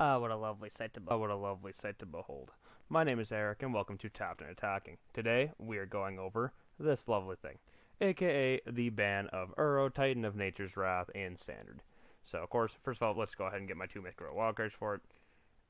What a lovely sight to behold. My name is Eric, and welcome to Tapped and Attacking. Today, we are going over this lovely thing, aka the ban of Uro, Titan of Nature's Wrath, in Standard. So, of course, first of all, let's go ahead and get my two Mythic wildcards for it,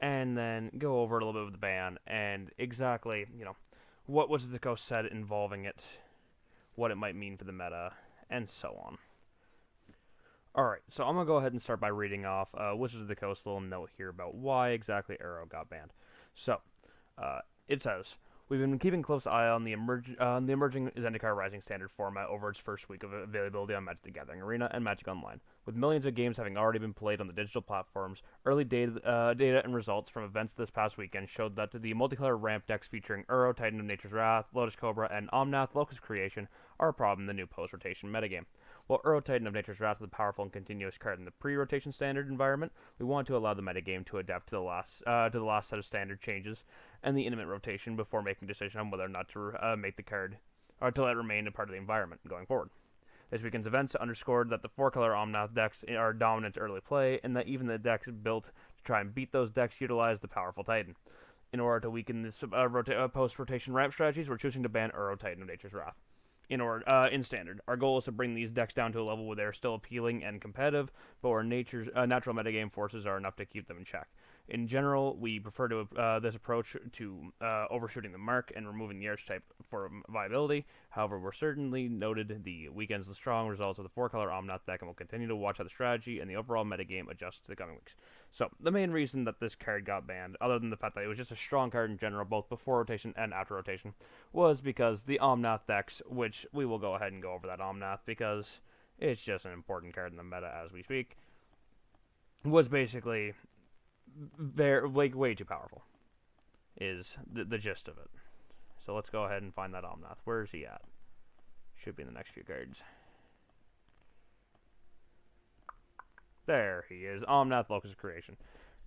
and then go over a little bit of the ban, and exactly, what Wizards of the Coast said involving it, what it might mean for the meta, and so on. Alright, so I'm going to go ahead and start by reading off Wizards of the Coast little note here about why exactly Uro got banned. So, it says, we've been keeping a close eye on the emerging Zendikar Rising Standard format over its first week of availability on Magic the Gathering Arena and Magic Online. With millions of games having already been played on the digital platforms, early data and results from events this past weekend showed that the multicolor ramp decks featuring Uro, Titan of Nature's Wrath, Lotus Cobra, and Omnath Locust Creation are a problem in the new post-rotation metagame. While Uro Titan of Nature's Wrath is a powerful and continuous card in the pre-rotation standard environment, we want to allow the metagame to adapt to the last set of standard changes and the intimate rotation before making a decision on whether or not to make the card or to let it remain a part of the environment going forward. This weekend's events underscored that the four-color Omnath decks are dominant to early play, and that even the decks built to try and beat those decks utilize the powerful Titan. In order to weaken this post-rotation ramp strategies, we're choosing to ban Uro Titan of Nature's Wrath. In Standard, our goal is to bring these decks down to a level where they're still appealing and competitive, but where nature's natural metagame forces are enough to keep them in check. In general, we prefer this approach to overshooting the mark and removing the archetype for viability. However, we're certainly noted the weekend's strong results of the four-color Omnath deck, and will continue to watch how the strategy and the overall metagame adjust to the coming weeks. So, the main reason that this card got banned, other than the fact that it was just a strong card in general, both before rotation and after rotation, was because the Omnath decks, which we will go ahead and go over that Omnath because it's just an important card in the meta as we speak, was basically way too powerful, is the gist of it. So let's go ahead and find that Omnath. Where is he at? Should be in the next few cards. There he is. Omnath Locust Creation.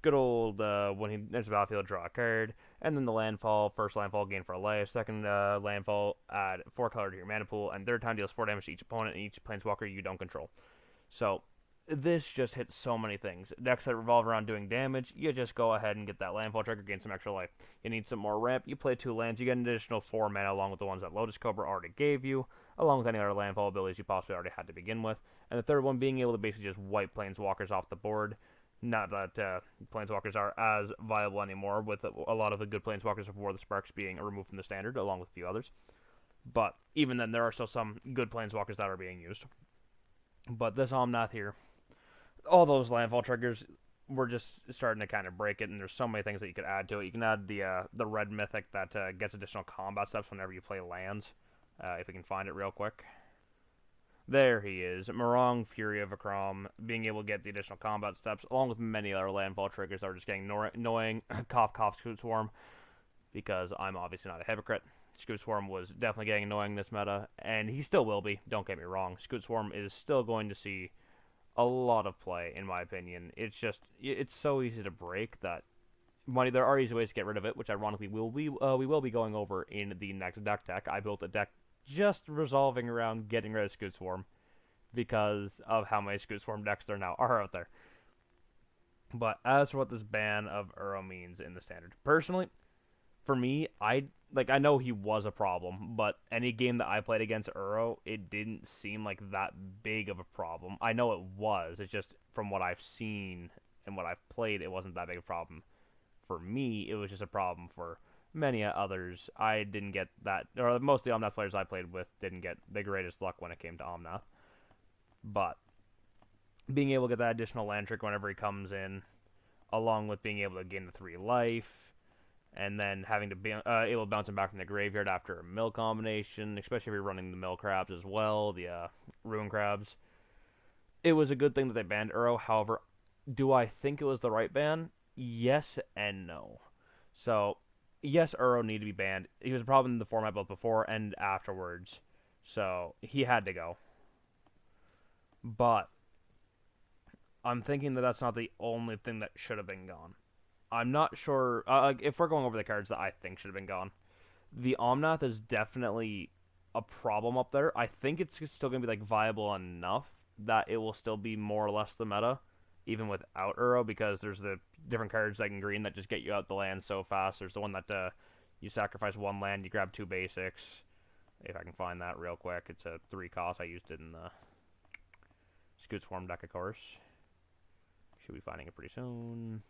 Good old, when he enters the battlefield, draw a card, and then the landfall, first landfall, gain for a life, second landfall, add 4 color to your mana pool, and third time deals 4 damage to each opponent and each planeswalker you don't control. So, this just hits so many things. Decks that revolve around doing damage, you just go ahead and get that landfall trigger, gain some extra life. You need some more ramp, you play 2 lands, you get an additional 4 mana along with the ones that Lotus Cobra already gave you, along with any other landfall abilities you possibly already had to begin with. And the third one being able to basically just wipe planeswalkers off the board. Not that planeswalkers are as viable anymore, with a lot of the good planeswalkers of War of the Sparks being removed from the standard, along with a few others. But even then, there are still some good planeswalkers that are being used. But this Omnath here, all those landfall triggers, we're just starting to kind of break it, and there's so many things that you could add to it. You can add the red mythic that gets additional combat steps whenever you play lands, if we can find it real quick. There he is, Morong, Fury of Akram, being able to get the additional combat steps, along with many other landfall triggers that are just getting annoying. Cough, cough, Scoot Swarm, because I'm obviously not a hypocrite. Scoot Swarm was definitely getting annoying this meta, and he still will be, don't get me wrong. Scoot Swarm is still going to see a lot of play, in my opinion. It's so easy to break that there are easy ways to get rid of it, which ironically we will be going over in the next deck tech. I built a deck just resolving around getting rid of Scoot Swarm because of how many Scoot Swarm decks there now are out there. But as for what this ban of Uro means in the standard, personally, for me, I know he was a problem, but any game that I played against Uro, it didn't seem like that big of a problem. I know it was. It's just from what I've seen and what I've played, it wasn't that big a problem. For me, it was just a problem for many others. I didn't get that, or most of the Omnath players I played with didn't get the greatest luck when it came to Omnath. But being able to get that additional land trick whenever he comes in, along with being able to gain the 3 life, and then having to be able to bounce him back from the graveyard after a mill combination, especially if you're running the mill crabs as well, the ruin crabs. It was a good thing that they banned Uro. However, do I think it was the right ban? Yes and no. So, yes, Uro needed to be banned. He was a problem in the format both before and afterwards. So, he had to go. But I'm thinking that that's not the only thing that should have been gone. I'm not sure. If we're going over the cards that I think should have been gone, the Omnath is definitely a problem up there. I think it's still going to be viable enough that it will still be more or less the meta. even without Uro, because there's the different cards like in green that just get you out the land so fast. There's the one that you sacrifice one land, you grab 2 basics. If I can find that real quick, it's a 3 cost. I used it in the Scoot Swarm deck, of course. Should be finding it pretty soon.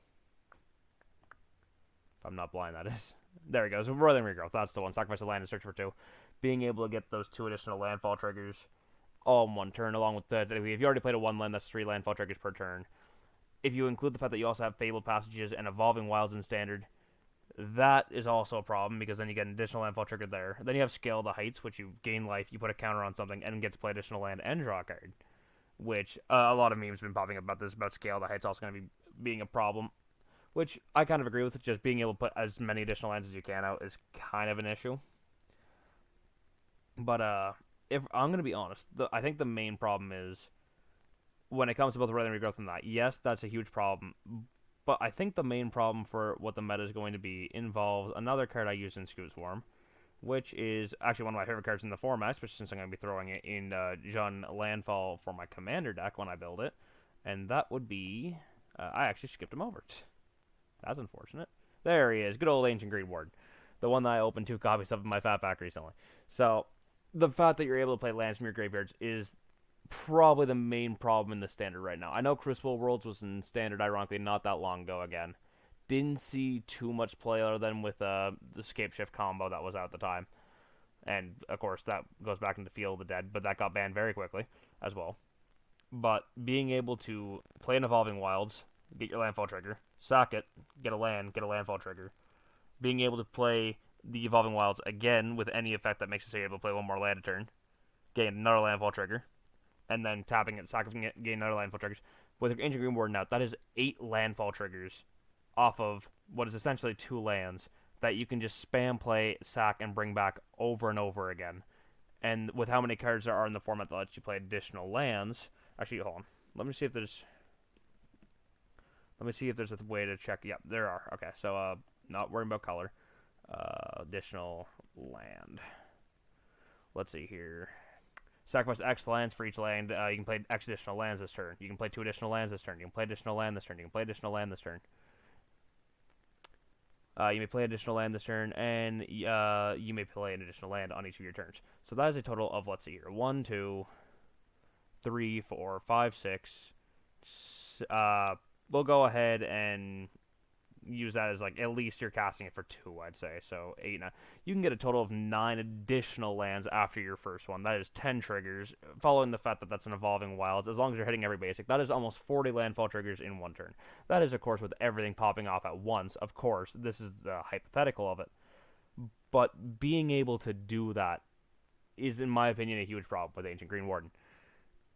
If I'm not blind, that is. There we go. So Roiling Regrowth, that's the one. Sacrifice a land and search for 2. Being able to get those 2 additional landfall triggers all in one turn, along with the... If you already played a 1 land, that's 3 landfall triggers per turn. If you include the fact that you also have Fabled Passages and Evolving Wilds in Standard, that is also a problem, because then you get an additional landfall trigger there. Then you have Scale the Heights, which you gain life, you put a counter on something, and get to play additional land and draw a card. Which, a lot of memes have been popping up about this, about Scale the Heights also going to be being a problem. Which I kind of agree with. Just being able to put as many additional lands as you can out is kind of an issue. But if I'm going to be honest, I think the main problem is when it comes to both Roiling Regrowth and that. Yes, that's a huge problem. But I think the main problem for what the meta is going to be involves another card I use in Scoot Swarm, which is actually one of my favorite cards in the format, especially since I'm going to be throwing it in Jund Landfall for my Commander deck when I build it. And that would be... I actually skipped him over. That's unfortunate. There he is. Good old Ancient Green Warden. The one that I opened 2 copies of in my Fat Pack recently. So, the fact that you're able to play lands from your graveyards is probably the main problem in the Standard right now. I know Crucible Worlds was in Standard, ironically, not that long ago again. Didn't see too much play other than with the Scape Shift combo that was out at the time. And, of course, that goes back into Field of the Dead, but that got banned very quickly as well. But being able to play an Evolving Wilds, get your landfall trigger, sack it, get a land, get a landfall trigger. Being able to play the Evolving Wilds again with any effect that makes it so you're able to play 1 more land a turn, gain another landfall trigger, and then tapping it, sacrificing it, gain another landfall triggers. With Ancient Green Warden out, that is 8 landfall triggers off of what is essentially 2 lands that you can just spam play, sack, and bring back over and over again. And with how many cards there are in the format that lets you play additional lands... Actually, hold on. Let me see if there's a way to check. Yep, there are. Okay, so not worrying about color. Additional land. Let's see here. Sacrifice X lands for each land. You can play X additional lands this turn. You can play 2 additional lands this turn. You can play additional land this turn. You can play additional land this turn. You may play additional land this turn, and you may play an additional land on each of your turns. So that is a total of, let's see here, 1, 2, 3, 4, 5, 6. We'll go ahead and use that as, like, at least you're casting it for 2, I'd say. So 8, 9. You can get a total of 9 additional lands after your first one. That is 10 triggers, following the fact that that's an Evolving Wilds. As long as you're hitting every basic, that is almost 40 landfall triggers in 1 turn. That is, of course, with everything popping off at once. Of course, this is the hypothetical of it. But being able to do that is, in my opinion, a huge problem with Ancient Green Warden.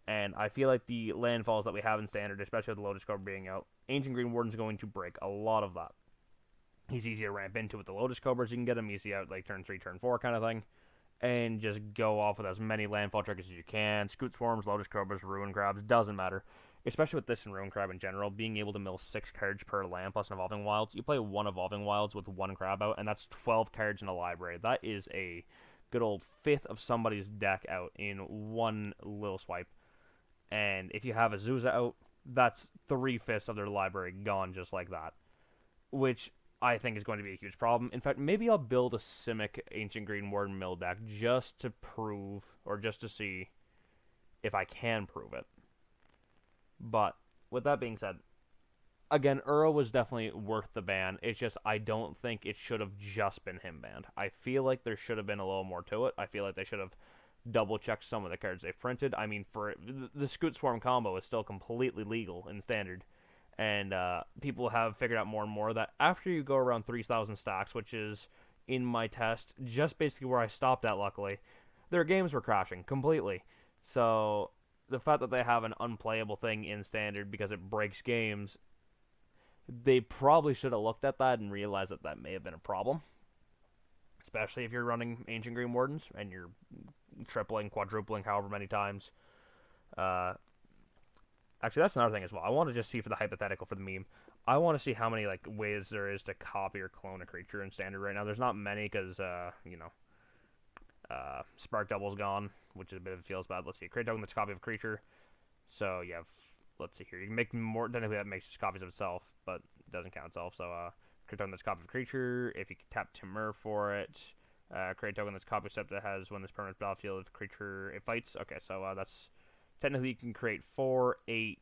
And I feel like the landfalls that we have in Standard, especially with the Lotus Cobra being out, Ancient Green Warden's going to break a lot of that. He's easy to ramp into with the Lotus Cobras. You can get him easy out like turn 3, turn 4 kind of thing. And just go off with as many landfall triggers as you can. Scoot Swarms, Lotus Cobras, Ruin Crabs, doesn't matter. Especially with this and Ruin Crab in general, being able to mill 6 cards per land plus an Evolving Wilds. You play 1 Evolving Wilds with 1 Crab out, and that's 12 cards in a library. That is a good old 5th of somebody's deck out in one little swipe. And if you have a Azusa out, that's 3/5 of their library gone just like that. Which I think is going to be a huge problem. In fact, maybe I'll build a Simic Ancient Green Warden mill deck just to prove, or just to see if I can prove it. But, with that being said, again, Uro was definitely worth the ban. It's just, I don't think it should have just been him banned. I feel like there should have been a little more to it. I feel like they should have double-checked some of the cards they've printed. I mean, for the Scoot Swarm combo is still completely legal in Standard. And people have figured out more and more that after you go around 3,000 stacks, which is, in my test, just basically where I stopped at, luckily, their games were crashing completely. So, the fact that they have an unplayable thing in Standard because it breaks games, they probably should have looked at that and realized that that may have been a problem. Especially if you're running Ancient Green Wardens and you're tripling, quadrupling, however many times. Actually, that's another thing as well. I want to just see for the hypothetical for the meme. I want to see how many ways there is to copy or clone a creature in Standard right now. There's not many because, Spark Double's gone, which is a bit of a feels bad. Let's see. Create token that's a copy of a creature. So you have let's see here. You can make more. Technically, that makes just copies of itself, but it doesn't count itself. So, create a token that's a copy of a creature. If you can tap Timur for it, create a token that's a copy except that has when this permanent battlefield if creature it fights. Okay, so that's technically you can create 4, 8,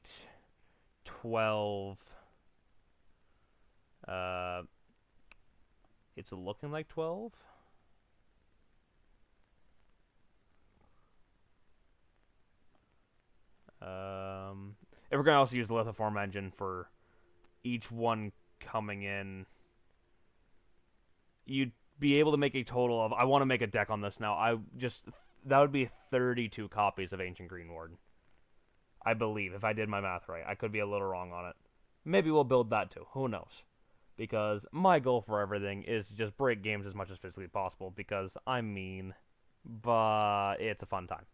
12. It's looking like 12. If we're gonna also use the lithoform engine for each one coming in, you'd be able to make a total of. I want to make a deck on this now. That would be 32 copies of Ancient Green Warden. I believe, if I did my math right. I could be a little wrong on it. Maybe we'll build that too. Who knows? Because my goal for everything is to just break games as much as physically possible. Because I'm mean, but it's a fun time.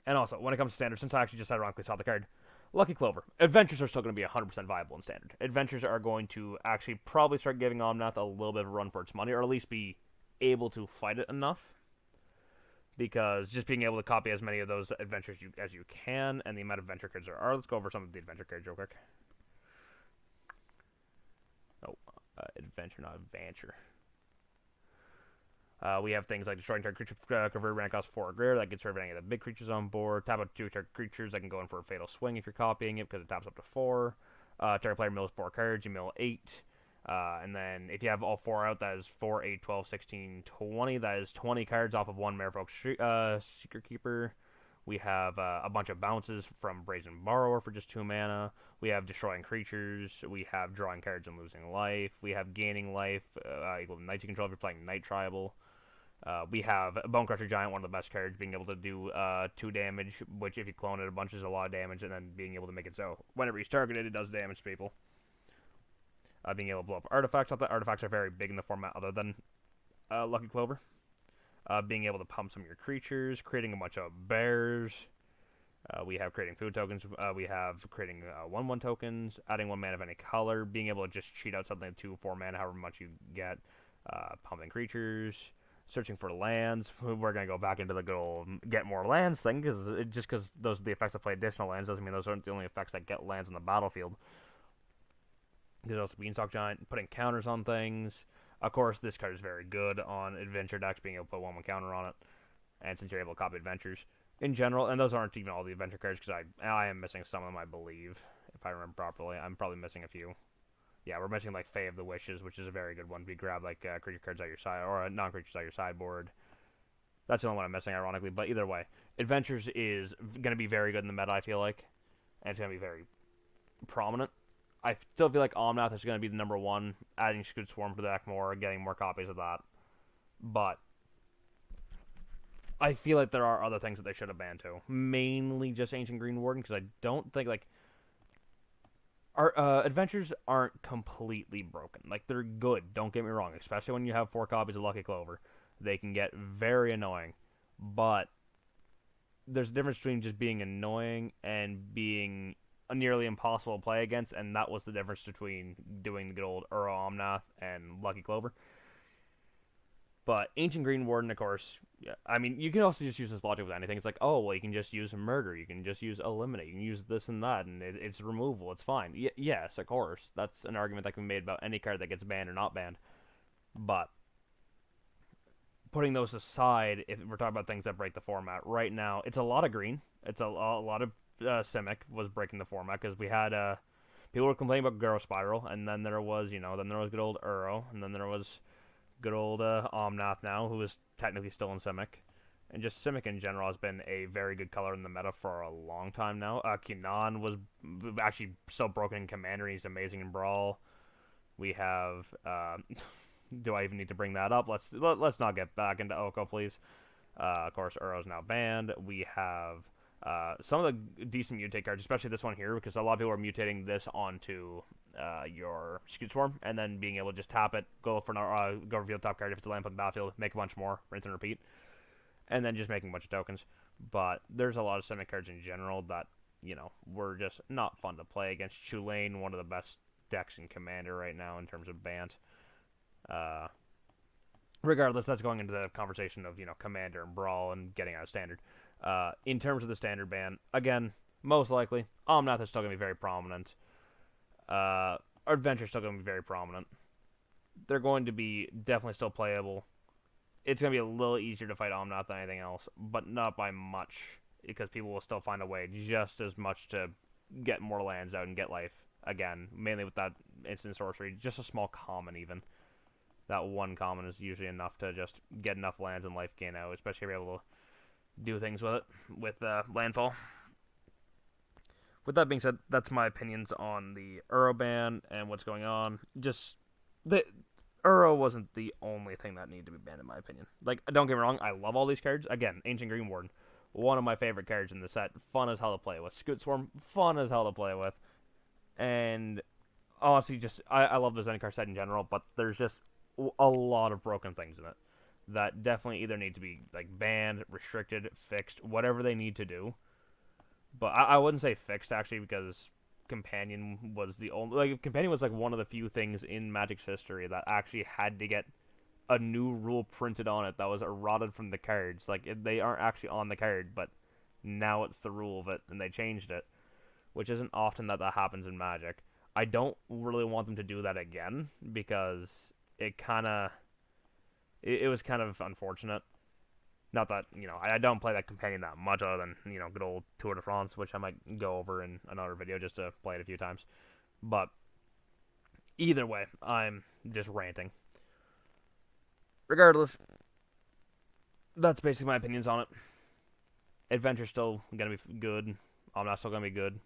And also, when it comes to Standard, since I actually just ironically saw the card, Lucky Clover. Adventures are still going to be 100% viable in Standard. Adventures are going to actually probably start giving Omnath a little bit of a run for its money, or at least be able to fight it enough. Because just being able to copy as many of those adventures as you can, and the amount of adventure cards there are. Let's go over some of the adventure cards real quick. Oh, adventure, not adventure. We have things like destroying target creature converted rank cost 4 or greater. That gets rid of any of the big creatures on board. Tap out 2 target creatures that can go in for a fatal swing if you're copying it because it taps up to 4. Target player mills 4 cards. You mill 8. And then if you have all 4 out, that is 4, 8, 12, 16, 20. That is 20 cards off of 1 Merfolk Secret Keeper. We have a bunch of bounces from Brazen Borrower for just 2 mana. We have destroying creatures. We have drawing cards and losing life. We have gaining life equal to Knights you control if you're playing Knight Tribal. We have Bonecrusher Giant, one of the best cards, being able to do 2 damage, which if you clone it a bunch is a lot of damage, and then being able to make it so whenever he's targeted, it does damage to people. Being able to blow up artifacts. Not that artifacts are very big in the format other than Lucky Clover. Being able to pump some of your creatures, creating a bunch of bears. We have creating food tokens. We have creating 1/1 tokens, adding 1 mana of any color, being able to just cheat out something of 2 or 4 mana, however much you get. Pumping creatures. Searching for lands. We're going to go back into the good old get more lands thing, because just because those are the effects that play additional lands doesn't mean those aren't the only effects that get lands on the battlefield. There's also Beanstalk Giant, putting counters on things. Of course, this card is very good on adventure decks, being able to put 1/1 counter on it. And since you're able to copy adventures in general, and those aren't even all the adventure cards, because I am missing some of them, I believe, if I remember properly. I'm probably missing a few. Yeah, we're missing like Fae of the Wishes, which is a very good one. We grab like creature cards out your side, or non-creatures out your sideboard. That's the only one I'm missing, ironically. But either way, Adventures is going to be very good in the meta, I feel like. And it's going to be very prominent. I still feel like Omnath is going to be the number 1, adding Scoot Swarm to the deck more, getting more copies of that. But I feel like there are other things that they should have banned too. Mainly just Ancient Green Warden, because I don't think, like, our adventures aren't completely broken. Like, they're good, don't get me wrong, especially when you have 4 copies of Lucky Clover. They can get very annoying, but there's a difference between just being annoying and being nearly impossible to play against, and that was the difference between doing the good old Uro Omnath and Lucky Clover. But Ancient Green Warden, of course, yeah, I mean, you can also just use this logic with anything. It's like, oh, well, you can just use Murder, you can just use Eliminate, you can use this and that, and it's removal, it's fine. Yes, of course, that's an argument that can be made about any card that gets banned or not banned. But putting those aside, if we're talking about things that break the format, right now, it's a lot of green. It's a lot of Simic was breaking the format, because we had people were complaining about Garo Spiral, and then there was, then there was good old Uro, and then there was good old Omnath now, who is technically still in Simic. And just Simic in general has been a very good color in the meta for a long time now. Kinan was actually so broken in Commander, he's amazing in Brawl. We have... do I even need to bring that up? Let's not get back into Oko, please. Of course, Uro's now banned. We have some of the decent mutate cards, especially this one here, because a lot of people are mutating this onto your Scoot Swarm, and then being able to just tap it, go reveal top card if it's a land on the battlefield, make a bunch more, rinse and repeat, and then just making a bunch of tokens. But there's a lot of Simic cards in general that, were just not fun to play against. Chulane, one of the best decks in Commander right now in terms of Bant. Regardless, that's going into the conversation of, Commander and Brawl and getting out of Standard. In terms of the Standard ban, again, Most likely. Omnath is still going to be very prominent. Adventure's still going to be very prominent. They're going to be definitely still playable. It's going to be a little easier to fight Omnath than anything else, but not by much, because people will still find a way just as much to get more lands out and get life again, mainly with that instant sorcery. Just a small common, even. That one common is usually enough to just get enough lands and life gain out, especially if you're able to do things with it, with landfall. With that being said, that's my opinions on the Uro ban and what's going on. Just the Uro wasn't the only thing that needed to be banned, in my opinion. Like, don't get me wrong, I love all these cards. Again, Ancient Green Warden, one of my favorite cards in the set. Fun as hell to play with. Scoot Swarm, fun as hell to play with. And honestly, just I love the Zendikar set in general, but there's just a lot of broken things in it that definitely either need to be like banned, restricted, fixed, whatever they need to do. But I wouldn't say fixed actually, because Companion was the only Companion was like one of the few things in Magic's history that actually had to get a new rule printed on it that was eroded from the cards. Like they aren't actually on the card, but now it's the rule of it, and they changed it, which isn't often that happens in Magic. I don't really want them to do that again because it was kind of unfortunate. Not that, I don't play that Companion that much other than, good old Tour de France, which I might go over in another video just to play it a few times. But either way, I'm just ranting. Regardless, that's basically my opinions on it. Adventure's still going to be good. Omnath's still going to be good.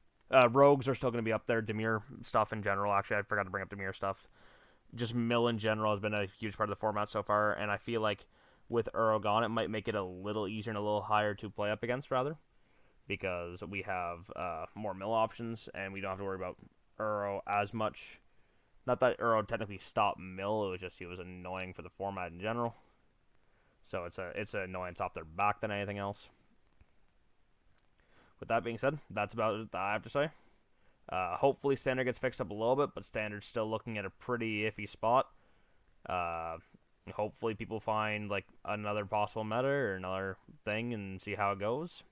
Rogues are still going to be up there. Dimir stuff in general. Actually, I forgot to bring up Dimir stuff. Just mill in general has been a huge part of the format so far, and I feel like with Uro gone, it might make it a little easier and a little higher to play up against, rather, because we have more mill options, and we don't have to worry about Uro as much. Not that Uro technically stopped mill, it was just he was annoying for the format in general. So it's an annoyance off their back than anything else. With that being said, that's about it that I have to say. Hopefully Standard gets fixed up a little bit, but Standard's still looking at a pretty iffy spot. Hopefully people find like another possible meta or another thing and see how it goes.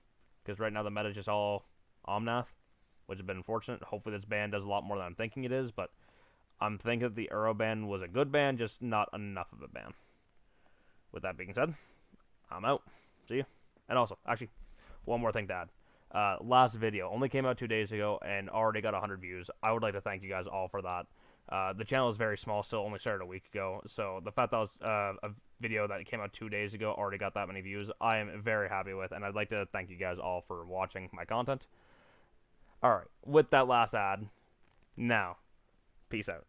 Because right now the meta is just all Omnath, which has been unfortunate. Hopefully this ban does a lot more than I'm thinking it is, but I'm thinking that the Uro ban was a good ban, just not enough of a ban. With that being said, I'm out. See you. And also, actually, one more thing to add. Last video only came out 2 days ago and already got 100 views. I would like to thank you guys all for that. The channel is very small still, only started a week ago, so the fact that was a video that came out 2 days ago already got that many views, I am very happy with, and I'd like to thank you guys all for watching my content. Alright, with that last ad, now, peace out.